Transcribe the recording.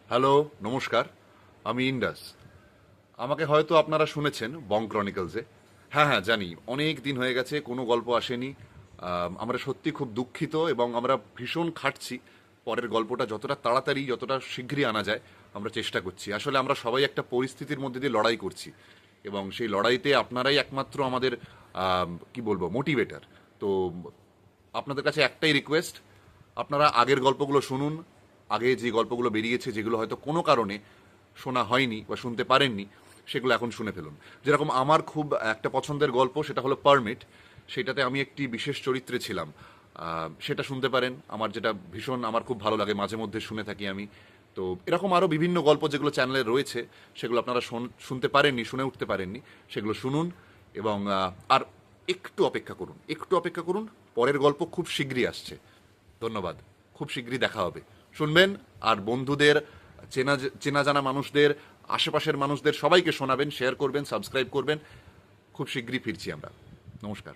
Hello, নমস্কার। আমি Indus. আমাকে হয়তো আপনারা শুনেছেন বং ক্রনিকলসে। হ্যাঁ হ্যাঁ, জানি অনেক দিন হয়ে গেছে, কোনো গল্প আসেনি। আমরা সত্যি খুব দুঃখিত এবং আমরা ভীষণ খাটছি পরের গল্পটা যতটা তাড়াতাড়ি যতটা শীঘ্রই আনা যায় আমরা চেষ্টা করছি। আসলে আমরা সবাই একটা পরিস্থিতির মধ্যে দিয়ে লড়াই করছি এবং সেই লড়াইতে আপনারাই একমাত্র আমাদের কি বলবো মোটিভেটর। তো আপনাদের কাছে একটাই রিকোয়েস্ট, আপনারা আগের গল্পগুলো শুনুন। আগে যে গল্পগুলো বেরিয়েছে যেগুলো হয়তো কোনো কারণে শোনা হয়নি বা শুনতে পারেননি, সেগুলো এখন শুনে ফেলুন। যেরকম আমার খুব একটা পছন্দের গল্প, সেটা হলো পারমিট। সেটাতে আমি একটি বিশেষ চরিত্রে ছিলাম। সেটা শুনতে পারেন, আমার যেটা ভীষণ আমার খুব ভালো লাগে, মাঝে মধ্যে শুনে থাকি আমি। তো এরকম আরও বিভিন্ন গল্প যেগুলো চ্যানেলে রয়েছে, সেগুলো আপনারা শুনতে পারেননি, শুনে উঠতে পারেননি, সেগুলো শুনুন। এবং আর একটু অপেক্ষা করুন, একটু অপেক্ষা করুন, পরের গল্প খুব শীঘ্রই আসছে। ধন্যবাদ। খুব শীঘ্রই দেখা হবে। শুনবেন, আর বন্ধুদের, চেনা চেনা জানা মানুষদের, আশেপাশের মানুষদের সবাইকে শোনাবেন, শেয়ার করবেন, সাবস্ক্রাইব করবেন। খুব শীঘ্রই ফিরছি আমরা। নমস্কার।